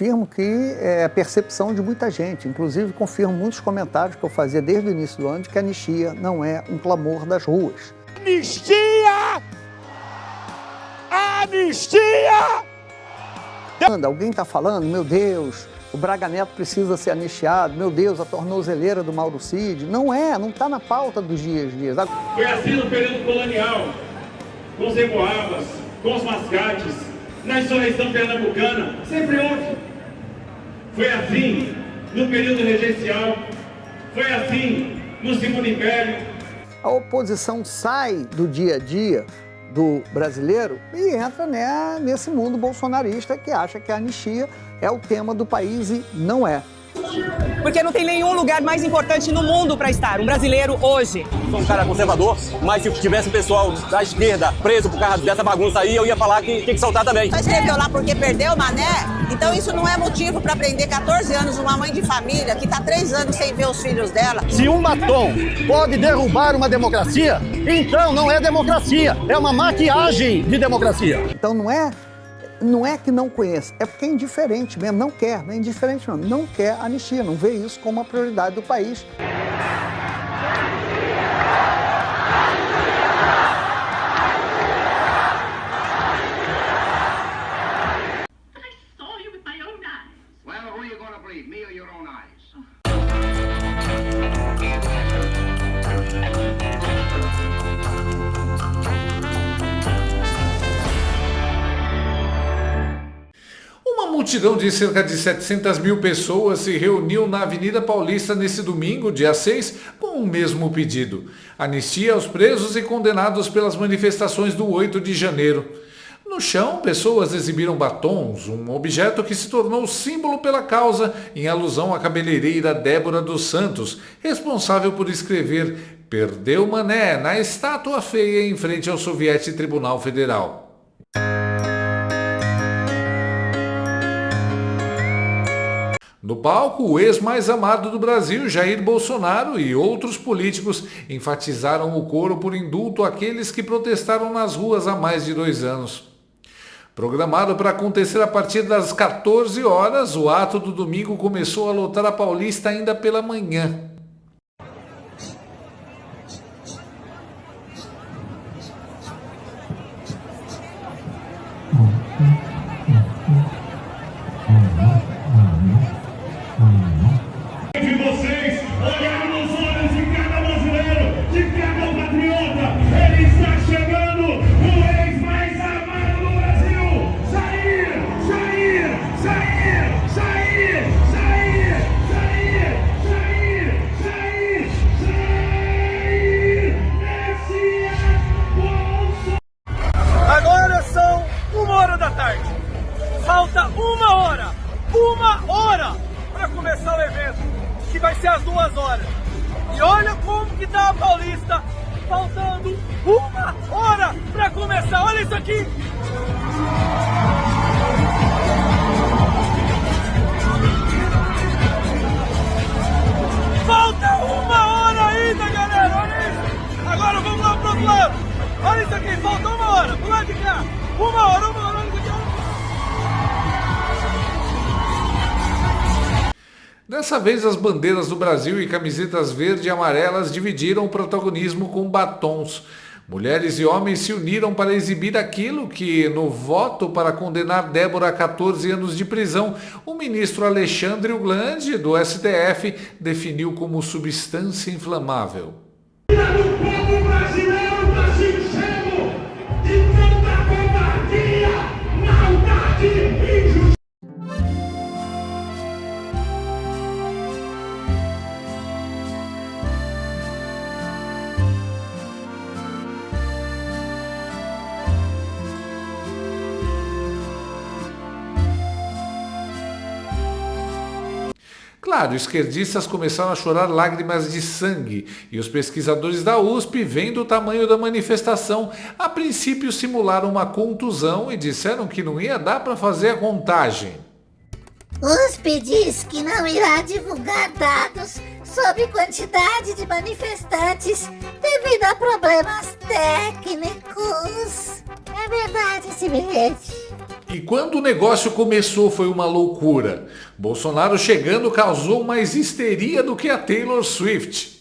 confirmo que é a percepção de muita gente. Inclusive, confirmo muitos comentários que eu fazia desde o início do ano de que a anistia não é um clamor das ruas. Anistia! Anistia! Alguém está falando, meu Deus, o Braga Neto precisa ser anistiado, meu Deus, a tornozeleira do Mauro Cid. Não está na pauta dos dias. Foi assim no período colonial, com os Emboabas, com os mascates, na insurreição pernambucana, sempre houve. Foi assim no período regencial, foi assim no Segundo Império. A oposição sai do dia a dia do brasileiro e entra nesse mundo bolsonarista que acha que a anistia é o tema do país e não é. Porque não tem nenhum lugar mais importante no mundo para estar, um brasileiro hoje. Sou um cara conservador, mas se tivesse o pessoal da esquerda preso por causa dessa bagunça aí, eu ia falar que tem que soltar também. Só escreveu lá porque perdeu, mané? Então isso não é motivo para prender 14 anos uma mãe de família que está 3 anos sem ver os filhos dela. Se um batom pode derrubar uma democracia, então não é democracia, é uma maquiagem de democracia. Então não é que não conhece, é porque é indiferente mesmo, não quer, não é indiferente não quer anistia, não vê isso como uma prioridade do país. Uma multidão de cerca de 700 mil pessoas se reuniu na Avenida Paulista nesse domingo, dia 6, com o mesmo pedido: anistia aos presos e condenados pelas manifestações do 8 de janeiro. No chão, pessoas exibiram batons, um objeto que se tornou símbolo pela causa, em alusão à cabeleireira Débora dos Santos, responsável por escrever "Perdeu Mané" na estátua feia em frente ao Soviético Tribunal Federal. No palco, o ex mais amado do Brasil, Jair Bolsonaro, e outros políticos enfatizaram o coro por indulto àqueles que protestaram nas ruas há mais de 2 anos. Programado para acontecer a partir das 14 horas, o ato do domingo começou a lotar a Paulista ainda pela manhã. De vocês, olhar nos olhos de cada brasileiro, de cada patriota, ele está chegando, o ex mais amado do Brasil, Jair, Jair, Jair, Jair, Jair, Jair, Jair, Jair, Jair, Messias Bolsonaro. Agora são 1h da tarde. Falta 1 hora para começar o evento, que vai ser às 2 horas. E olha como que tá a Paulista, faltando 1 hora para começar. Olha isso aqui! Falta 1 hora ainda, galera, olha isso! Agora vamos lá pro outro lado. Olha isso aqui, falta 1 hora, pro lado de cá. 1 hora, olha isso aqui. Dessa vez, as bandeiras do Brasil e camisetas verde e amarelas dividiram o protagonismo com batons. Mulheres e homens se uniram para exibir aquilo que, no voto para condenar Débora a 14 anos de prisão, o ministro Alexandre Uglandi, do STF, definiu como substância inflamável. O povo brasileiro está se enchendo de tanta covardia, maldade e injustiça. Claro, esquerdistas começaram a chorar lágrimas de sangue e os pesquisadores da USP, vendo o tamanho da manifestação, a princípio simularam uma contusão e disseram que não ia dar para fazer a contagem. USP diz que não irá divulgar dados sobre quantidade de manifestantes devido a problemas técnicos. É verdade esse bilhete. E quando o negócio começou foi uma loucura. Bolsonaro chegando causou mais histeria do que a Taylor Swift.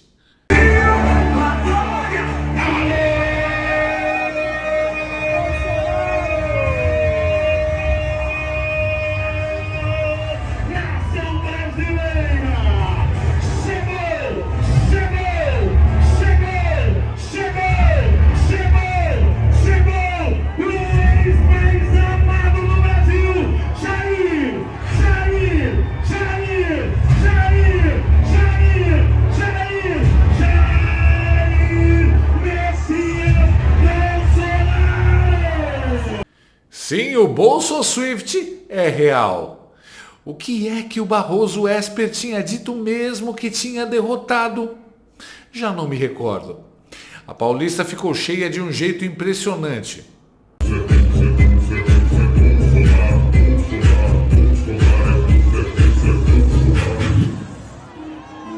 Sim, o Bolso Swift é real. O que é que o Barroso Esper tinha dito mesmo que tinha derrotado? Já não me recordo. A Paulista ficou cheia de um jeito impressionante.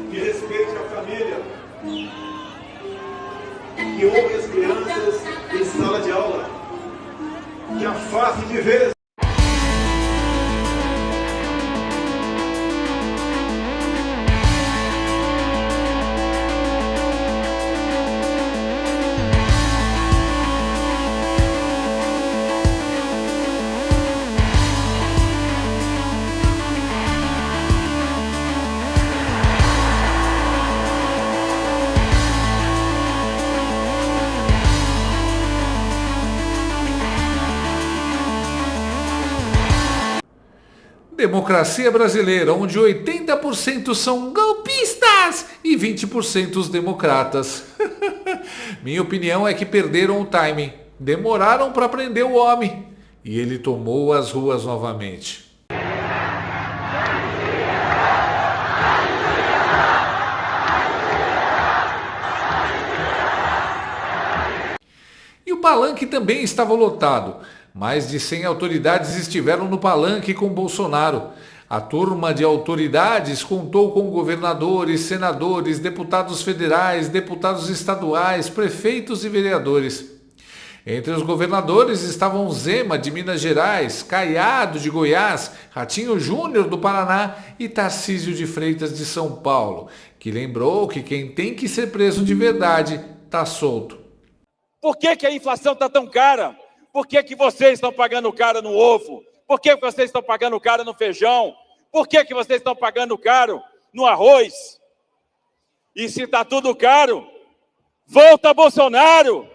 Que respeite a família, que honre as crianças em sala de aula, que afaste de vez. Democracia brasileira, onde 80% são golpistas e 20% os democratas. Minha opinião é que perderam o timing. Demoraram para prender o homem. E ele tomou as ruas novamente. E o palanque também estava lotado. Mais de 100 autoridades estiveram no palanque com Bolsonaro. A turma de autoridades contou com governadores, senadores, deputados federais, deputados estaduais, prefeitos e vereadores. Entre os governadores estavam Zema, de Minas Gerais, Caiado, de Goiás, Ratinho Júnior, do Paraná e Tarcísio de Freitas, de São Paulo, que lembrou que quem tem que ser preso de verdade está solto. Por que a inflação está tão cara? Por que vocês estão pagando caro no ovo? Por que vocês estão pagando caro no feijão? Por que vocês estão pagando caro no arroz? E se está tudo caro, volta Bolsonaro!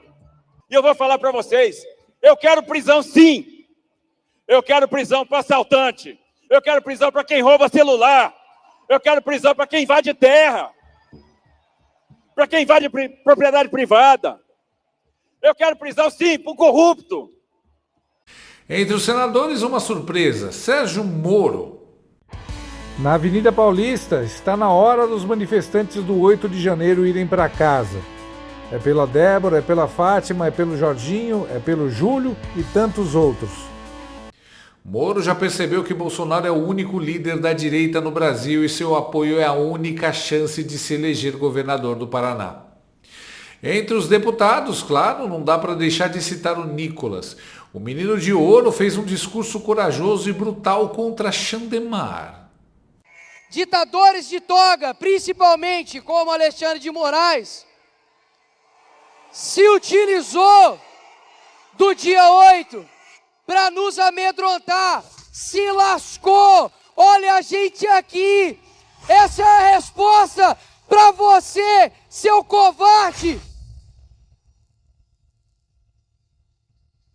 E eu vou falar para vocês, eu quero prisão sim. Eu quero prisão para assaltante. Eu quero prisão para quem rouba celular. Eu quero prisão para quem invade terra. Para quem invade propriedade privada. Eu quero prisão, sim, para o corrupto. Entre os senadores, uma surpresa. Sérgio Moro. Na Avenida Paulista, está na hora dos manifestantes do 8 de janeiro irem para casa. É pela Débora, é pela Fátima, é pelo Jorginho, é pelo Júlio e tantos outros. Moro já percebeu que Bolsonaro é o único líder da direita no Brasil e seu apoio é a única chance de se eleger governador do Paraná. Entre os deputados, claro, não dá para deixar de citar o Nicolas. O menino de ouro fez um discurso corajoso e brutal contra Xandemar. Ditadores de toga, principalmente como Alexandre de Moraes, se utilizou do dia 8 para nos amedrontar, se lascou. Olha a gente aqui, essa é a resposta para você, seu covarde.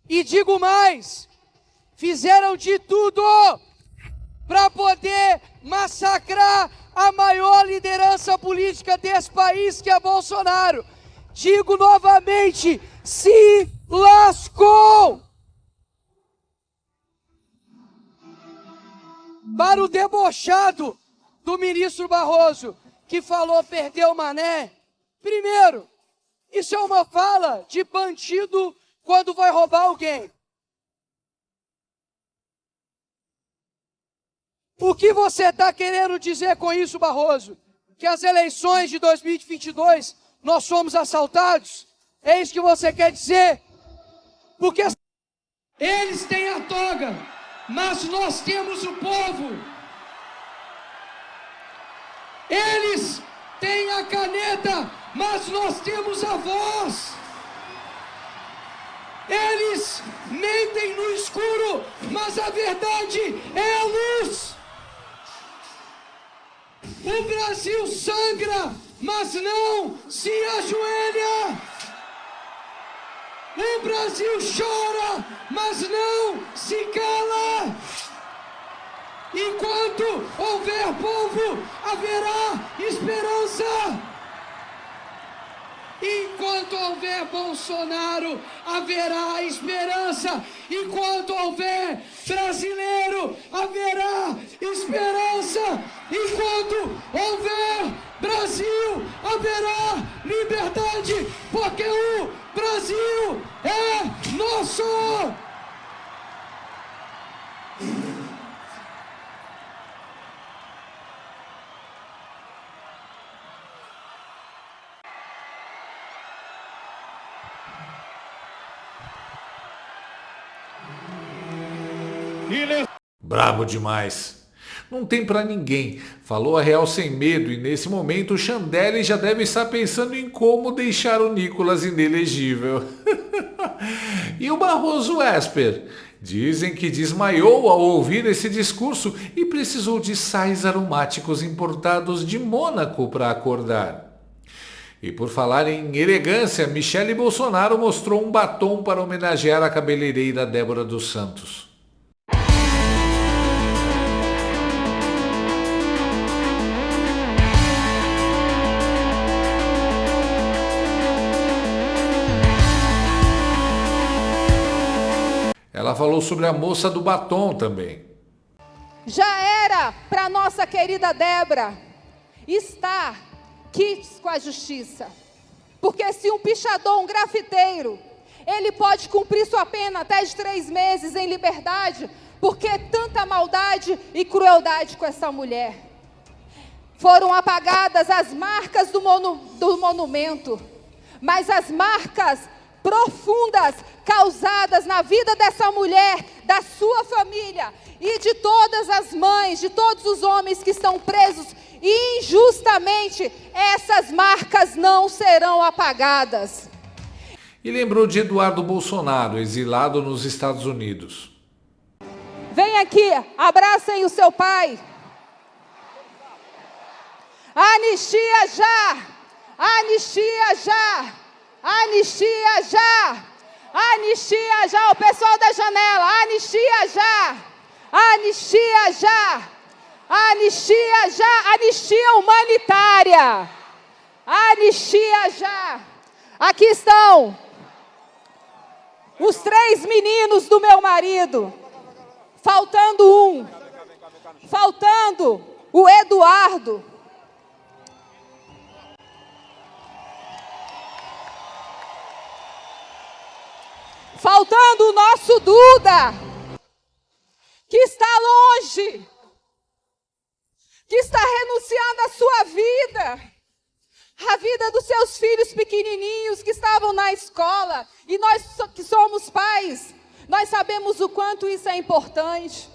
E digo mais, fizeram de tudo para poder massacrar a maior liderança política desse país, que é Bolsonaro. Digo novamente, se lascou! Para o debochado do ministro Barroso, que falou perdeu o Mané, primeiro, isso é uma fala de bandido quando vai roubar alguém. O que você está querendo dizer com isso, Barroso? Que as eleições de 2022 nós somos assaltados? É isso que você quer dizer? Porque eles têm a toga mas nós temos o povo. Eles têm a caneta, mas nós temos a voz. Eles mentem no escuro, mas a verdade é a luz. O Brasil sangra, mas não se ajoelha. O Brasil chora, mas não se cala. Enquanto houver povo, haverá esperança. Enquanto houver Bolsonaro, haverá esperança. Enquanto houver brasileiro, haverá esperança. Enquanto houver Brasil, haverá liberdade, porque o Brasil é nosso. Brabo demais. Não tem pra ninguém. Falou a real sem medo e nesse momento o Chandelle já deve estar pensando em como deixar o Nicolas inelegível. E o Barroso Esper? Dizem que desmaiou ao ouvir esse discurso e precisou de sais aromáticos importados de Mônaco para acordar. E por falar em elegância, Michele Bolsonaro mostrou um batom para homenagear a cabeleireira Débora dos Santos. Ela falou sobre a moça do batom também. Já era para nossa querida Débora estar quites com a justiça. Porque se um pichador, um grafiteiro, ele pode cumprir sua pena até de 3 meses em liberdade, porque tanta maldade e crueldade com essa mulher. Foram apagadas as marcas do monumento, mas as marcas profundas causadas na vida dessa mulher, da sua família e de todas as mães, de todos os homens que estão presos injustamente, essas marcas não serão apagadas. E lembrou de Eduardo Bolsonaro, exilado nos Estados Unidos. Vem aqui, abracem o seu pai. Anistia já! Anistia já! Anistia já! Anistia já! O pessoal da janela, anistia já! Anistia já! Anistia já! Anistia humanitária! Anistia já! Aqui estão os 3 meninos do meu marido. Faltando um. Faltando o Eduardo. Faltando o nosso Duda, que está longe, que está renunciando à sua vida, a vida dos seus filhos pequenininhos que estavam na escola. E nós que somos pais, nós sabemos o quanto isso é importante.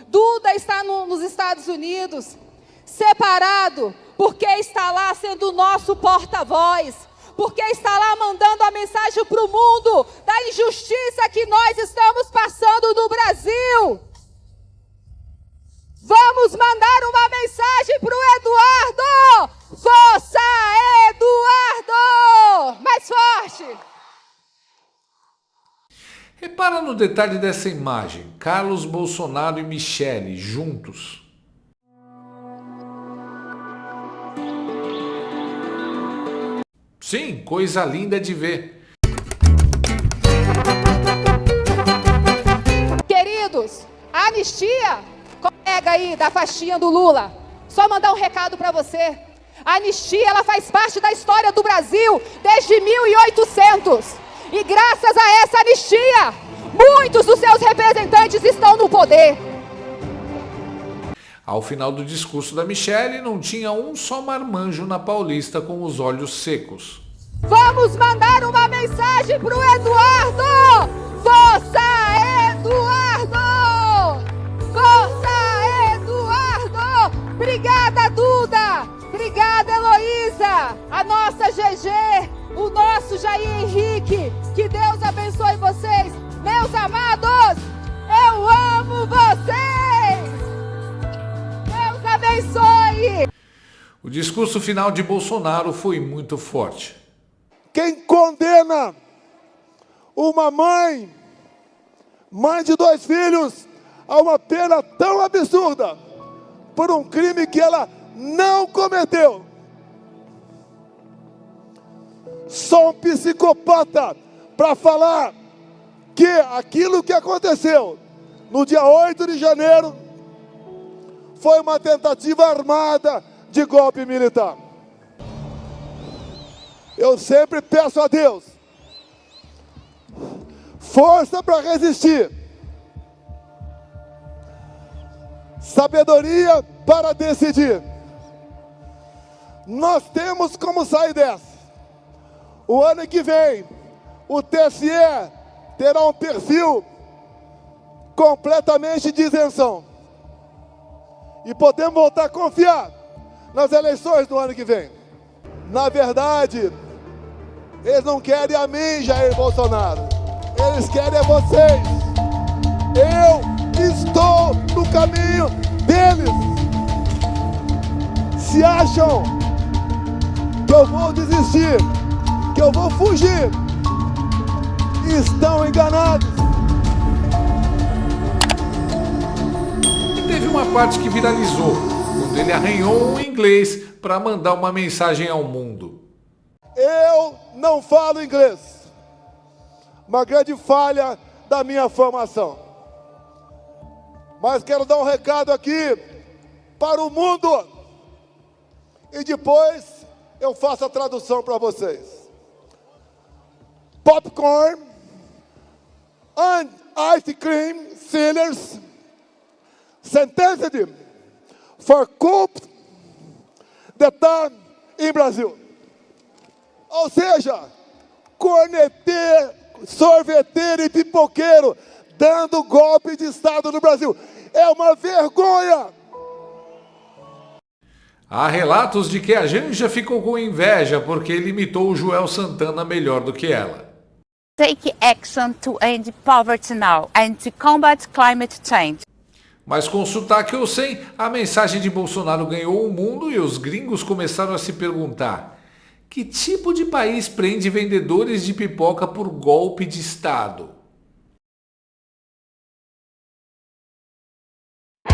Duda está nos Estados Unidos, separado, porque está lá sendo o nosso porta-voz, porque está lá mandando a mensagem para o mundo da injustiça que nós estamos passando no Brasil. Vamos mandar uma mensagem para o Eduardo. Força, Eduardo! Mais forte! Repara no detalhe dessa imagem. Carlos Bolsonaro e Michele juntos. Sim, coisa linda de ver. Queridos, a anistia, colega aí da faixinha do Lula, só mandar um recado para você. A anistia, ela faz parte da história do Brasil desde 1800. E graças a essa anistia, muitos dos seus representantes estão no poder. Ao final do discurso da Michele, não tinha um só marmanjo na Paulista com os olhos secos. Vamos mandar uma mensagem pro Eduardo! Força, Eduardo! Lula, a nossa GG, o nosso Jair Henrique. Que Deus abençoe vocês, meus amados. Eu amo vocês. Deus abençoe. O discurso final de Bolsonaro foi muito forte. Quem condena uma mãe de 2 filhos, a uma pena tão absurda por um crime que ela não cometeu. Sou um psicopata para falar que aquilo que aconteceu no dia 8 de janeiro foi uma tentativa armada de golpe militar. Eu sempre peço a Deus força para resistir, sabedoria para decidir. Nós temos como sair dessa. O ano que vem, o TSE terá um perfil completamente de isenção. E podemos voltar a confiar nas eleições do ano que vem. Na verdade, eles não querem a mim, Jair Bolsonaro. Eles querem a vocês. Eu estou no caminho deles. Se acham que eu vou desistir, que eu vou fugir, estão enganados. E teve uma parte que viralizou, quando ele arranhou um inglês para mandar uma mensagem ao mundo. Eu não falo inglês. Uma grande falha da minha formação. Mas quero dar um recado aqui para o mundo. E depois eu faço a tradução para vocês. Popcorn and ice cream sellers sentenced for coup d'etat em Brasil. Ou seja, corneteiro, sorveteiro e pipoqueiro dando golpe de Estado no Brasil. É uma vergonha! Há relatos de que a Janja ficou com inveja porque ele imitou o Joel Santana melhor do que ela. Take action to end poverty now and to combat climate change. Mas com sotaque ou sem, a mensagem de Bolsonaro ganhou o mundo e os gringos começaram a se perguntar: que tipo de país prende vendedores de pipoca por golpe de Estado? A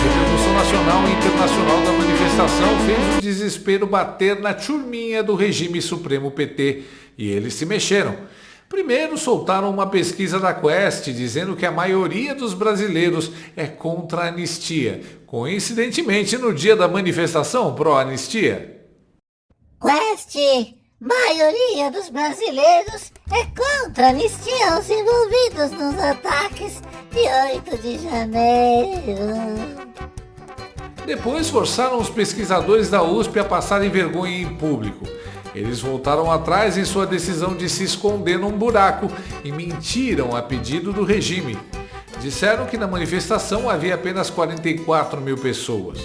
repercussão nacional e internacional da manifestação fez o desespero bater na turminha do regime supremo PT e eles se mexeram. Primeiro soltaram uma pesquisa da Quest dizendo que a maioria dos brasileiros é contra a anistia, coincidentemente no dia da manifestação pró-anistia. Quest, maioria dos brasileiros é contra a anistia aos envolvidos nos ataques de 8 de janeiro. Depois forçaram os pesquisadores da USP a passarem vergonha em público. Eles voltaram atrás em sua decisão de se esconder num buraco e mentiram a pedido do regime. Disseram que na manifestação havia apenas 44 mil pessoas.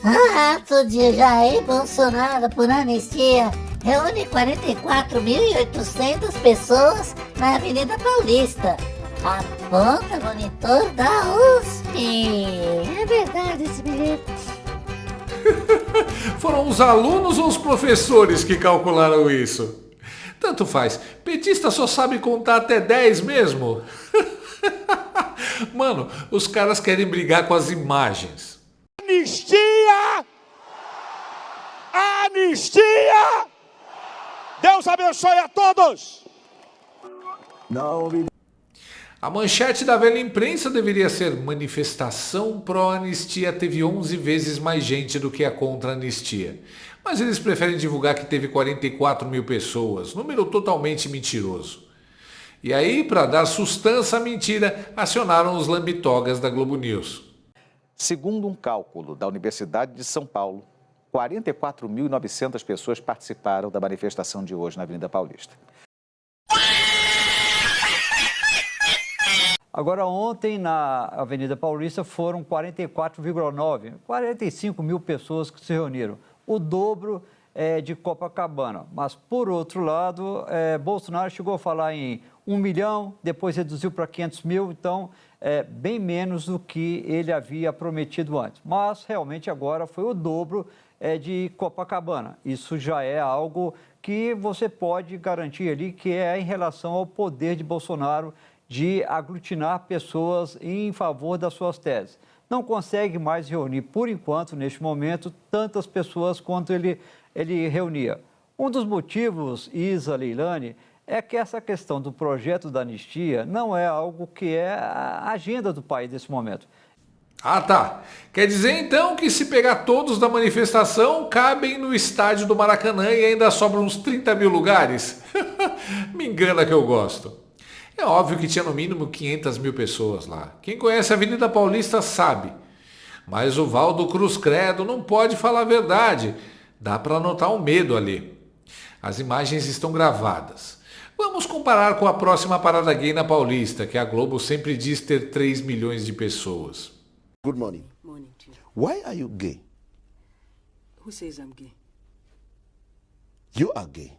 O ato de Jair Bolsonaro por anistia reúne 44.800 pessoas na Avenida Paulista. Aponta monitor da USP. É verdade esse bilhete. Foram os alunos ou os professores que calcularam isso? Tanto faz. Petista só sabe contar até 10 mesmo. Mano, os caras querem brigar com as imagens. Anistia! Anistia! Deus abençoe a todos! A manchete da velha imprensa deveria ser: manifestação pró-anistia teve 11 vezes mais gente do que a contra-anistia. Mas eles preferem divulgar que teve 44 mil pessoas, número totalmente mentiroso. E aí, para dar sustância à mentira, acionaram os lambitogas da Globo News. Segundo um cálculo da Universidade de São Paulo, 44.900 pessoas participaram da manifestação de hoje na Avenida Paulista. Agora, ontem na Avenida Paulista foram 44,9, 45 mil pessoas que se reuniram. o dobro de Copacabana. Mas, por outro lado, Bolsonaro chegou a falar em 1 milhão, depois reduziu para 500 mil, então bem menos do que ele havia prometido antes. Mas, realmente, agora foi o dobro de Copacabana. Isso já é algo que você pode garantir ali, que é em relação ao poder de Bolsonaro de aglutinar pessoas em favor das suas teses. Não consegue mais reunir, por enquanto, neste momento, tantas pessoas quanto ele reunia. Um dos motivos, Isa, Leilani, é que essa questão do projeto da anistia não é algo que é a agenda do país nesse momento. Ah, tá. Quer dizer, então, que se pegar todos da manifestação, cabem no estádio do Maracanã e ainda sobram uns 30 mil lugares? Me engana que eu gosto. É óbvio que tinha no mínimo 500 mil pessoas lá. Quem conhece a Avenida Paulista sabe. Mas o Valdo Cruz Credo não pode falar a verdade. Dá para notar o medo ali. As imagens estão gravadas. Vamos comparar com a próxima parada gay na Paulista, que a Globo sempre diz ter 3 milhões de pessoas. Good morning. Morning to you. Why are you gay? Who says I'm gay? You are gay.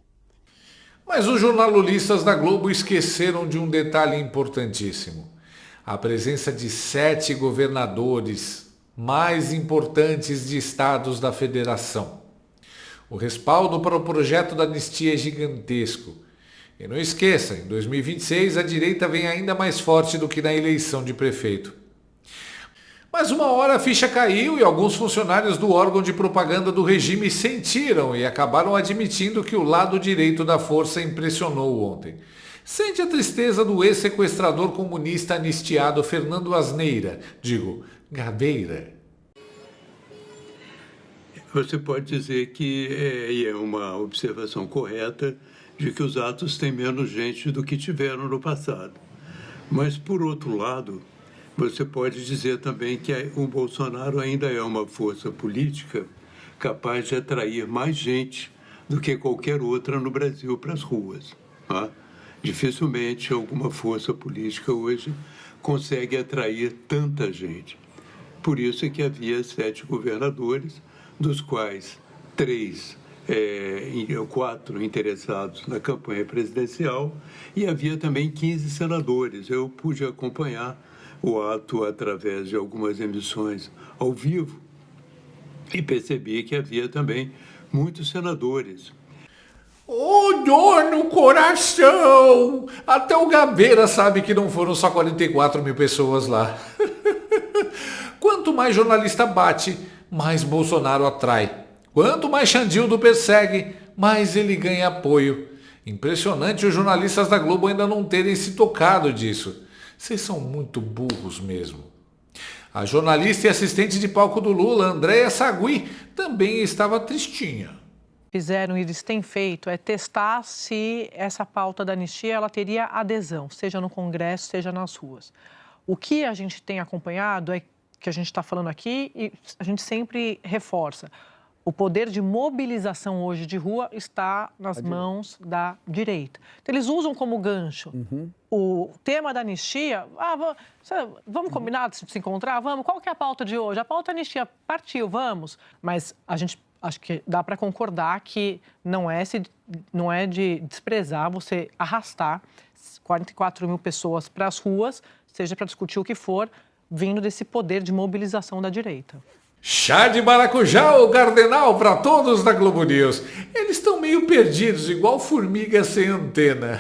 Mas os jornalistas da Globo esqueceram de um detalhe importantíssimo. A presença de 7 governadores mais importantes de estados da federação. O respaldo para o projeto da anistia é gigantesco. E não esqueça, em 2026 a direita vem ainda mais forte do que na eleição de prefeito. Mas uma hora a ficha caiu e alguns funcionários do órgão de propaganda do regime sentiram e acabaram admitindo que o lado direito da força impressionou ontem. Sente a tristeza do ex-sequestrador comunista anistiado Fernando Asneira, Gabeira. Você pode dizer que é uma observação correta de que os atos têm menos gente do que tiveram no passado. Mas, por outro lado, você pode dizer também que o Bolsonaro ainda é uma força política capaz de atrair mais gente do que qualquer outra no Brasil para as ruas. Tá? Dificilmente alguma força política hoje consegue atrair tanta gente. Por isso é que havia 7 governadores, dos quais 4 interessados na campanha presidencial, e havia também 15 senadores. Eu pude acompanhar o ato através de algumas emissões ao vivo e percebi que havia também muitos senadores. Dor no coração! Até o Gabeira sabe que não foram só 44 mil pessoas lá. Quanto mais jornalista bate, mais Bolsonaro atrai. Quanto mais Xandildo persegue, mais ele ganha apoio. Impressionante os jornalistas da Globo ainda não terem se tocado disso. Vocês são muito burros mesmo. A jornalista e assistente de palco do Lula, Andréa Sagui, também estava tristinha. Fizeram, eles têm feito, é testar se essa pauta da anistia ela teria adesão, seja no Congresso, seja nas ruas. O que a gente tem acompanhado é que a gente está falando aqui e a gente sempre reforça. O poder de mobilização hoje de rua está nas mãos da direita. Então, eles usam como gancho o tema da anistia. Vamos combinar de se encontrar? Vamos. Qual que é a pauta de hoje? A pauta da anistia partiu, vamos. Mas a gente acho que dá para concordar que não é de desprezar você arrastar 44 mil pessoas para as ruas, seja para discutir o que for, vindo desse poder de mobilização da direita. Chá de maracujá ou cardenal para todos da Globo News. Eles estão meio perdidos, igual formiga sem antena.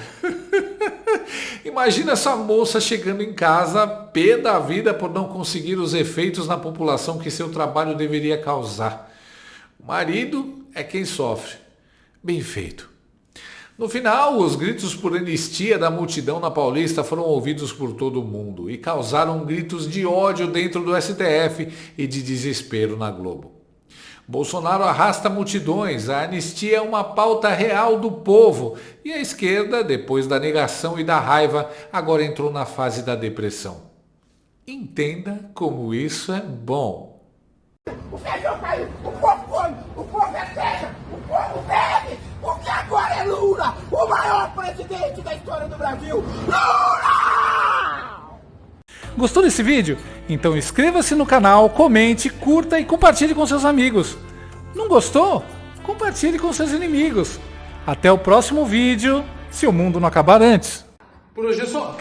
Imagina essa moça chegando em casa, pé da vida por não conseguir os efeitos na população que seu trabalho deveria causar. O marido é quem sofre. Bem feito. No final, os gritos por anistia da multidão na Paulista foram ouvidos por todo mundo e causaram gritos de ódio dentro do STF e de desespero na Globo. Bolsonaro arrasta multidões, a anistia é uma pauta real do povo e a esquerda, depois da negação e da raiva, agora entrou na fase da depressão. Entenda como isso é bom. O feijão caiu, o povo come, o povo é terra, o povo bebe, porque agora é Lula, o maior presidente da história do Brasil. Lula! Gostou desse vídeo? Então inscreva-se no canal, comente, curta e compartilhe com seus amigos. Não gostou? Compartilhe com seus inimigos. Até o próximo vídeo, se o mundo não acabar antes. Por hoje é só.